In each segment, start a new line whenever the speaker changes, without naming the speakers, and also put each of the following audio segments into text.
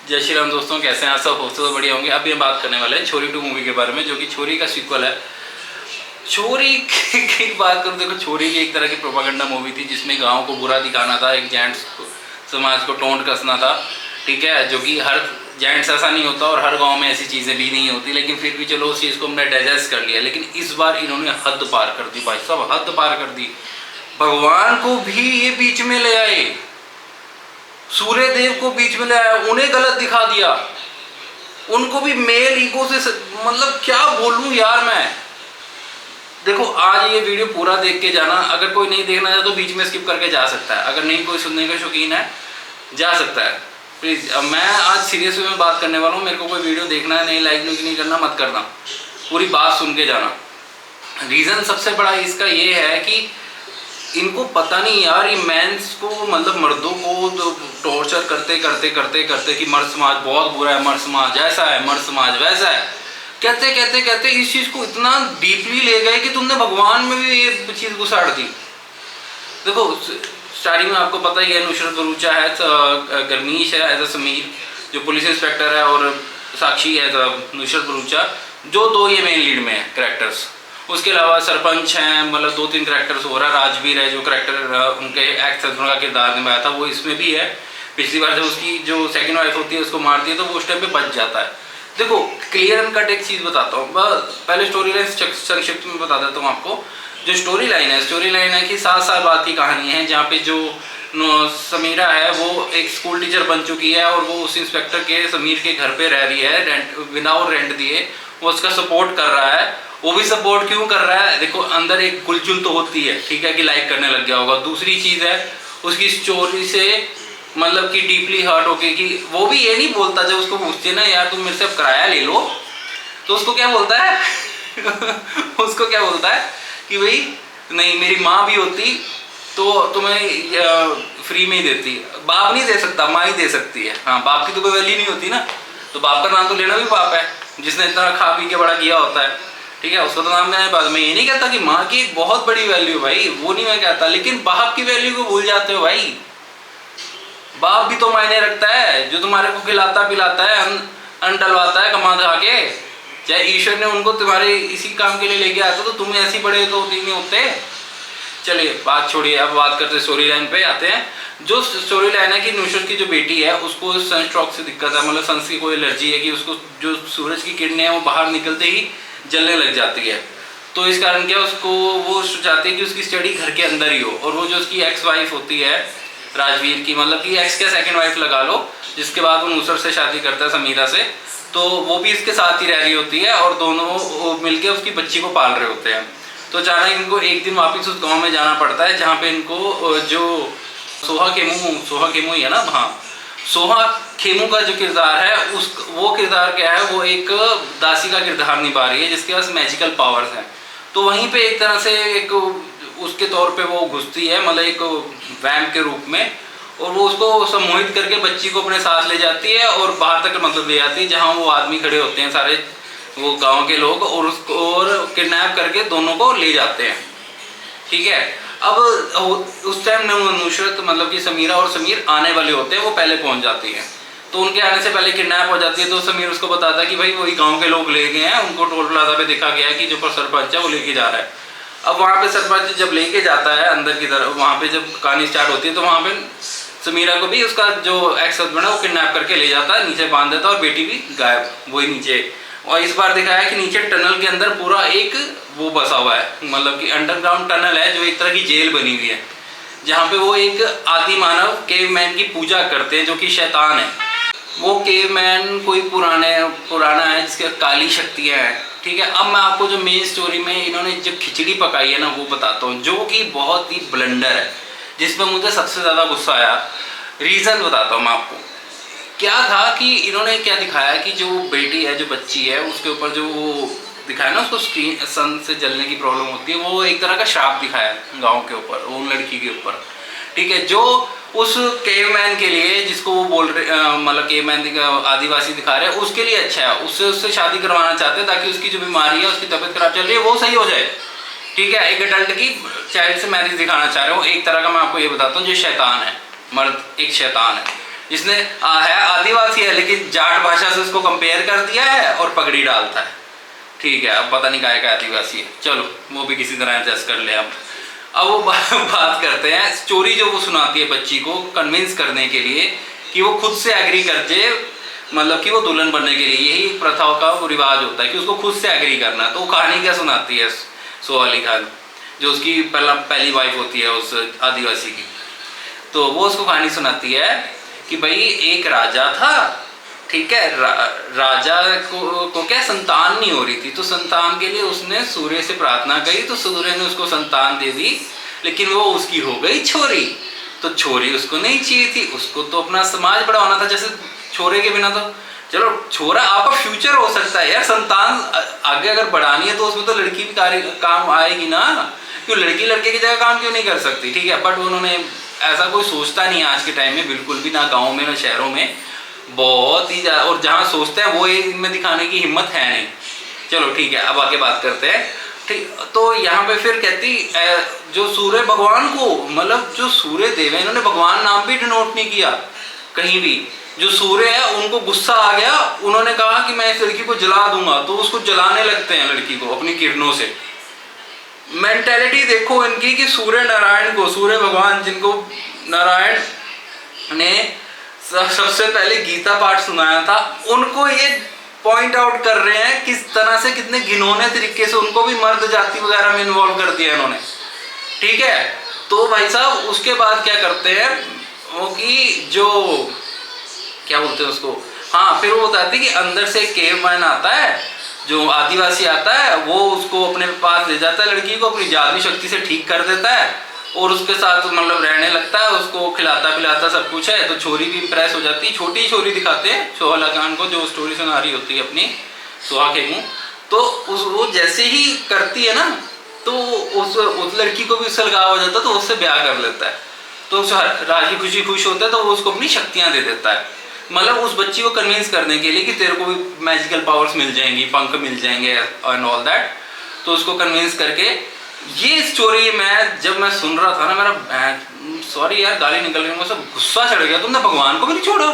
जय श्री राम दोस्तों, कैसे हैं आप सब? हो तो बढ़िया होंगे। अभी हम बात करने वाले हैं छोरी 2 मूवी के बारे में, जो कि छोरी का सीक्वल है। छोरी की बात करूँ, देखो छोरी की एक तरह की प्रोपागेंडा मूवी थी जिसमें गांव को बुरा दिखाना था, एक जेंट्स समाज को टोंट कसना था, ठीक है। जो कि हर जेंट्स ऐसा नहीं होता और हर गांव में ऐसी चीज़ें भी नहीं होती, लेकिन फिर भी चलो उस चीज़ को हमने डाइजेस्ट कर लिया। लेकिन इस बार इन्होंने हद पार कर दी भाई साहब, हद पार कर दी। भगवान को भी ये बीच में ले आए, सूर्य देव को बीच में ले आया, उन्हें गलत दिखा दिया, उनको भी मेल ईगो से मतलब क्या बोलूं यार मैं। देखो आज ये वीडियो पूरा देख के जाना, अगर कोई नहीं देखना चाहे तो बीच में स्किप करके जा सकता है, अगर नहीं कोई सुनने का शौकीन है जा सकता है प्लीज़। मैं आज सीरियस वे में बात करने वाला हूँ, मेरे को कोई वीडियो देखना है, नहीं लाइक नहीं करना, मत करना, पूरी बात सुन के जाना। रीज़न सबसे बड़ा इसका ये है कि इनको पता नहीं यार, ये मेंस को मतलब मर्दों को टॉर्चर करते करते करते करते कि मर्द समाज बहुत बुरा है, मर्द समाज ऐसा है, मर्द समाज वैसा है, कहते कहते कहते इस चीज़ को इतना डीपली ले गए कि तुमने भगवान में भी ये चीज़ घुसाड़ दी। देखो स्टार्टिंग में आपको पता ही है, नुसरत भरूचा है, गर्मीश है एज अ समीर जो पुलिस इंस्पेक्टर है, और साक्षी है नुसरत भरूचा, जो दो ये मेन लीड में है कैरेक्टर्स। उसके अलावा सरपंच हैं, मतलब 2-3 कैरेक्टर्स हो रहा है। राजवीर है जो कैरेक्टर उनके एक्स हस्बैंड का किरदार निभाया था, वो इसमें भी है। पिछली बार जब उसकी जो सेकंड वाइफ होती है उसको मारती है तो वो उस टाइम पे बच जाता है। देखो क्लियर एंड कट एक चीज़ बताता हूँ, पहले स्टोरी लाइन संक्षिप्त में बता देता हूँ आपको। जो स्टोरी लाइन है कि 7 साल बाद की कहानी है, जहाँ पे जो समीरा है वो एक स्कूल टीचर बन चुकी है और वो उस इंस्पेक्टर के समीर के घर पे रह रही है, रेंट बिना और रेंट दिए। वो उसका सपोर्ट कर रहा है। वो भी सपोर्ट क्यों कर रहा है, देखो अंदर एक गुलचुल तो होती है, ठीक है, कि लाइक करने लग गया होगा। दूसरी चीज़ है उसकी स्टोरी से मतलब कि डीपली हर्ट होके, कि वो भी ये नहीं बोलता, जब उसको पूछते ना यार तुम मेरे से किराया ले लो, तो उसको क्या बोलता है उसको क्या बोलता है कि भाई नहीं मेरी माँ भी होती तो तुम्हें फ्री में ही देती। बाप नहीं दे सकता, माँ ही दे सकती है। हाँ, बाप की तो कोई वैल्यू नहीं होती ना, तो बाप का नाम तो लेना भी पाप है, जिसने इतना खा पी के बड़ा किया होता है, ठीक है, उसका तो नाम लेना है। बाद मैं ये नहीं कहता कि माँ की एक बहुत बड़ी वैल्यू भाई, वो नहीं मैं कहता, लेकिन बाप की वैल्यू को भूल जाते हो भाई। बाप भी तो मायने रखता है, जो तुम्हारे को खिलाता पिलाता है, अन्न डलवाता है कमा खा के। चाहे ईश्वर ने उनको तुम्हारे इसी काम के लिए लेके आता तो तुम ऐसे बड़े तो नहीं होते। चलिए बात छोड़िए, अब बात करते स्टोरी लाइन पे आते हैं। जो स्टोरी लाइन है कि नुसरत की जो बेटी है उसको सनस्ट्रोक से दिक्कत है, मतलब सन की कोई एलर्जी है, कि उसको जो सूरज की किरणें हैं वो बाहर निकलते ही जलने लग जाती है। तो इस कारण क्या उसको वो चाहती है कि उसकी स्टडी घर के अंदर ही हो, और वो जो उसकी एक्स वाइफ होती है राजवीर की, मतलब कि एक्स के सेकंड वाइफ लगा लो, जिसके बाद वो नुसरत से शादी करता है समीरा से, तो वो भी इसके साथ ही रह रही होती है और दोनों मिलकर उसकी बच्ची को पाल रहे होते हैं। तो अचानक इनको एक दिन वापस उस गाँव में जाना पड़ता है जहाँ पे इनको जो सोहा खेमू ही है ना, हाँ, सोहा खेमू का जो किरदार है वो किरदार क्या है, वो एक दासी का किरदार निभा रही है जिसके पास मैजिकल पावर्स हैं। तो वहीं पे एक तरह से एक उसके तौर पे वो घुसती है, मतलब एक वैम्प के रूप में, और वो उसको सम्मोहित करके बच्ची को अपने साथ ले जाती है और बाहर तक मतलब ले जाती है जहाँ वो आदमी खड़े होते हैं सारे वो गांव के लोग, और उसको और किडनैप करके दोनों को ले जाते हैं, ठीक है। अब उस टाइम नुसरत मतलब कि समीरा और समीर आने वाले होते हैं, वो पहले पहुंच जाती हैं। तो उनके आने से पहले किडनैप हो जाती है। तो समीर उसको बताता है कि भाई वही गांव के लोग ले गए हैं, उनको टोल प्लाजा पे देखा गया है कि जो सरपंच है वो लेके जा रहा है। अब वहाँ पे सरपंच जब लेके जाता है अंदर की तरफ, वहाँ पे जब कहानी स्टार्ट होती है तो वहाँ पे समीरा को भी उसका जो एक्स हस्बैंड है वो किडनैप करके ले जाता है, नीचे बांध देता है और बेटी भी गायब वही नीचे। और इस बार दिखाया है कि नीचे टनल के अंदर पूरा एक वो बसा हुआ है, मतलब कि अंडरग्राउंड टनल है जो एक तरह की जेल बनी हुई है, जहाँ पे वो एक आदि मानव केवमैन की पूजा करते हैं जो कि शैतान है। वो केवमैन कोई पुराना है जिसके काली शक्तियाँ हैं, ठीक है। अब मैं आपको जो मेन स्टोरी में इन्होंने जो खिचड़ी पकाई है ना वो बताता हूँ, जो कि बहुत ही ब्लंडर है, जिसमें मुझे सबसे ज़्यादा गुस्सा आया। रीज़न बताता हूँ मैं आपको। क्या था कि इन्होंने क्या दिखाया कि जो बेटी है, जो बच्ची है, उसके ऊपर जो दिखाया ना, उसको सन से जलने की प्रॉब्लम होती है, वो एक तरह का श्राप दिखाया गांव के ऊपर, वो लड़की के ऊपर, ठीक है। जो उस केवमैन के लिए, जिसको वो बोल रहे मतलब केवमैन आदिवासी दिखा रहे हैं, उसके लिए अच्छा है, उससे शादी करवाना चाहते हैं ताकि उसकी जो बीमारी है, उसकी तबीयत खराब चल रही है, वो सही हो जाए, ठीक है। एक अडल्ट की चाइल्ड से मैरिज दिखाना चाह रहे हो। एक तरह का मैं आपको ये बताता हूँ, जो शैतान है, मर्द एक शैतान है, जिसने है आदिवासी है लेकिन जाट भाषा से उसको कंपेयर कर दिया है और पगड़ी डालता है। ठीक है, अब पता नहीं काहे का आदिवासी है, चलो वो भी किसी तरह एडजस्ट कर ले हम। अब वो बात करते हैं स्टोरी जो वो सुनाती है बच्ची को कन्विंस करने के लिए कि वो खुद से एग्री कर जाए, मतलब कि वो दुल्हन बनने के लिए, यही प्रथाओं का वो रिवाज होता है कि उसको खुद से एग्री करना। तो वो कहानी क्या सुनाती है सोहा अली खान, जो उसकी पहली वाइफ होती है उस आदिवासी की। तो वो उसको कहानी सुनाती है कि भाई एक राजा था, ठीक है, राजा को क्या संतान नहीं हो रही थी, तो संतान के लिए उसने सूर्य से प्रार्थना करी, तो सूर्य ने उसको संतान दे दी, लेकिन वो उसकी हो गई छोरी। तो छोरी उसको नहीं चाहिए थी, उसको तो अपना समाज बढ़ाना था, जैसे छोरे के बिना तो चलो छोरा आपका फ्यूचर हो सकता है यार, संतान आगे अगर बढ़ानी है तो उसमें तो लड़की भी काम आएगी ना, क्यों लड़की लड़के की जगह काम क्यों नहीं कर सकती, ठीक है। बट उन्होंने ऐसा कोई सोचता नहीं है आज के टाइम में, बिल्कुल भी ना गाँव में ना शहरों में, बहुत ही ज़्यादा, और जहाँ सोचते हैं वो इनमें दिखाने की हिम्मत है नहीं। चलो ठीक है, अब आगे बात करते हैं। ठीक, तो यहाँ पे फिर कहती जो सूर्य भगवान को, मतलब जो सूर्य देव है, इन्होंने भगवान नाम भी डिनोट नहीं किया कहीं भी। जो सूर्य है उनको गुस्सा आ गया, उन्होंने कहा कि मैं इस लड़की को जला दूंगा, तो उसको जलाने लगते हैं लड़की को अपनी किरणों से। मेंटेलिटी देखो इनकी कि सूर्य नारायण को, सूर्य भगवान जिनको नारायण ने सबसे पहले गीता पाठ सुनाया था, उनको ये पॉइंट आउट कर रहे हैं किस तरह से, कितने घिनौने तरीके से उनको भी मर्द जाति वगैरह में इन्वॉल्व कर दिया इन्होंने, ठीक है। तो भाई साहब उसके बाद क्या करते हैं वो कि जो क्या बोलते हैं उसको, हाँ, फिर वो बताते हैं कि अंदर से केव मैन आता है, जो आदिवासी आता है, वो उसको अपने पास ले जाता है, लड़की को अपनी जादुई शक्ति से ठीक कर देता है और उसके साथ मतलब रहने लगता है, उसको खिलाता पिलाता सब कुछ है। तो छोरी भी इम्प्रेस हो जाती है, छोटी छोरी दिखाते हैं सोहा अली खान को, जो स्टोरी सुना रही होती है अपनी सोहा खेमू। तो वो जैसे ही करती है ना, तो उस लड़की को भी उससे लगाव हो जाता है, तो उससे ब्याह कर लेता है। तो उस राजी खुशी खुश होता है, तो वो उसको अपनी शक्तियाँ दे देता है, मतलब उस बच्ची को कन्विंस करने के लिए कि तेरे को भी मैजिकल पावर्स मिल जाएंगी, पंख मिल जाएंगे एंड ऑल दैट। तो उसको कन्विंस करके, ये स्टोरी जब मैं सुन रहा था ना, मेरा सॉरी यार गाली निकल रही, मुझे गुस्सा चढ़ गया। तुमने भगवान को भी नहीं छोड़ा,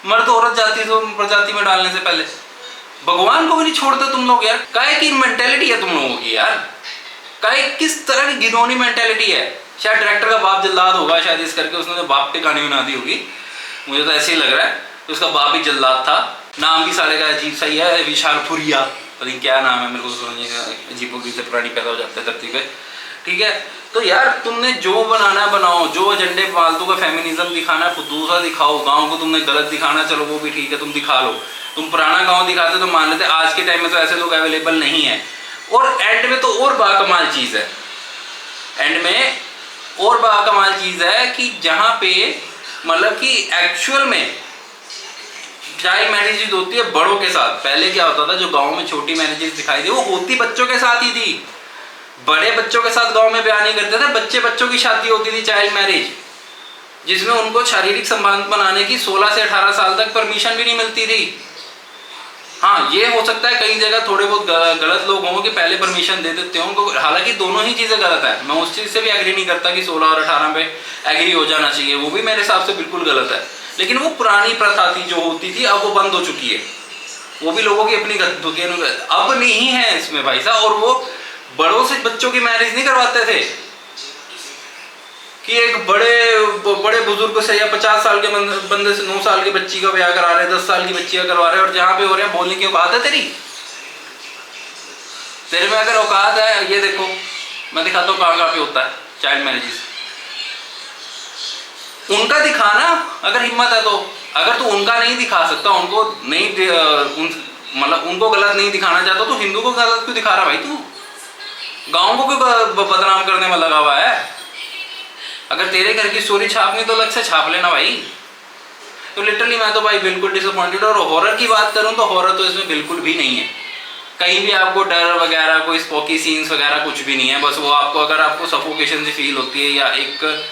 मर्द औरत जाति तो प्रजाति में डालने से पहले भगवान को भी नहीं छोड़ते तुम लोग यार। काहे की मेंटेलिटी है तुम लोगों की यार, काहे किस तरह की गिनौनी मेंटेलिटी है। शायद डायरेक्टर का बाप जल्लाद होगा, शायद इस करके उसने बाप पे कहानी बना दी होगी, मुझे तो ऐसे ही लग रहा है। उसका बाप भी जल्लाद था, नाम भी साले का अजीब सा ही है, विशाल फुरिया, पता नहीं क्या नाम है, मेरे को समझने अजीब से प्राणी पैदा हो जाता है धरती पे, ठीक है। तो यार तुमने जो बनाना बनाओ, जो एजेंडे फालतू का फेमिनिज्म दिखाना है दूसरा दिखाओ, गाँव को तुमने गलत दिखाना, चलो वो भी ठीक है, तुम दिखा लो। तुम पुराना गाँव दिखाते तो मान लेते, आज के टाइम में तो ऐसे लोग अवेलेबल नहीं है। और एंड में तो और बाकमाल चीज़ है, एंड में और बाकमाल चीज़ है कि जहाँ पे मतलब कि एक्चुअल में चाइल्ड मैरिजेज होती है बड़ों के साथ। पहले क्या होता था, जो गांव में छोटी मैरिजेज दिखाई दी वो होती बच्चों के साथ ही थी, बड़े बच्चों के साथ गांव में ब्याह नहीं करते थे, बच्चे बच्चों की शादी होती थी चाइल्ड मैरिज, जिसमें उनको शारीरिक संबंध बनाने की 16 से 18 साल तक परमिशन भी नहीं मिलती थी। हाँ, ये हो सकता है कई जगह थोड़े बहुत गलत लोग हों कि पहले परमिशन दे देते हों उनको, हालांकि दोनों ही चीज़ें गलत है। मैं उस चीज़ से भी एग्री नहीं करता कि 16 और 18 पे एग्री हो जाना चाहिए, वो भी मेरे हिसाब से बिल्कुल गलत है। लेकिन वो पुरानी प्रथा थी जो होती थी, अब वो बंद हो चुकी है, वो भी लोगों की अपनी अब नहीं है इसमें भाई साहब। और वो बड़ों से बच्चों की मैरिज नहीं करवाते थे कि एक बड़े बुजुर्ग से या 50 साल के बंदे से 9 साल की बच्ची का ब्याह करा रहे हैं, 10 साल की बच्ची का करवा रहे हैं, और जहाँ पे हो रहे हैं बोलने की औकात है तेरे में अगर औकात है, ये देखो मैं दिखाता हूँ कहाँ पे होता है चाइल्ड मैरिजेस, उनका दिखाना अगर हिम्मत है तो। अगर तू उनका नहीं दिखा सकता, उनको नहीं मतलब उनको गलत नहीं दिखाना चाहता, तो हिंदू को गलत क्यों दिखा रहा भाई तू? गाँव को क्यों बदनाम करने में लगा हुआ है? अगर तेरे घर की स्टोरी छापनी तो अलग से छाप लेना भाई। तो लिटरली मैं तो भाई बिल्कुल डिसअपॉइंटेड। और हॉरर की बात करूं तो हॉरर तो इसमें बिल्कुल भी नहीं है, कहीं भी आपको डर वगैरह, कोई स्पोकी सीन्स वगैरह कुछ भी नहीं है। बस वो आपको, अगर आपको सफोकेशन से फील होती है, या एक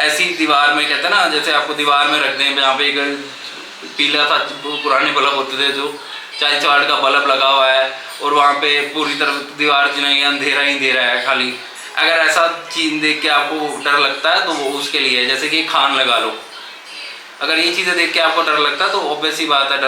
ऐसी दीवार में, कहते हैं ना, जैसे आपको दीवार में रख दें जहाँ पे एक पीला सा पुराने बल्ब होते थे, जो 40 वाट का बल्ब लगा हुआ है, और वहाँ पे पूरी तरफ दीवार जिन्हें अंधेरा ही अंधेरा है खाली, अगर ऐसा चीज देख के आपको डर लगता है तो वो उसके लिए है। जैसे कि खान लगा लो, अगर ये चीज़ें देख के आपको डर लगता है तो ऑब्वियस ही बात है,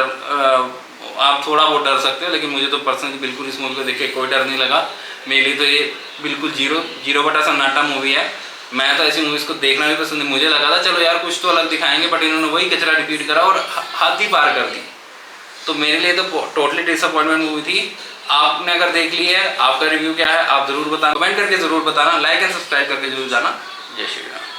आप थोड़ा बहुत डर सकते हो, लेकिन मुझे तो पर्सनली बिल्कुल इस मूवी को देख के कोई डर नहीं लगा। मेरे लिए तो ये बिल्कुल जीरो बटा सन्नाटा मूवी है। मैं तो ऐसी मूवीज़ को देखना भी पसंद है। मुझे लगा था चलो यार कुछ तो अलग दिखाएंगे, बट इन्होंने वही कचरा रिपीट करा और हद ही पार कर दी। तो मेरे लिए तो टोटली डिसअपॉइंटमेंट मूवी थी। आपने अगर देख ली है, आपका रिव्यू क्या है आप ज़रूर बताना, कमेंट करके ज़रूर बताना, लाइक एंड सब्सक्राइब करके जरूर जाना। जय श्री राम।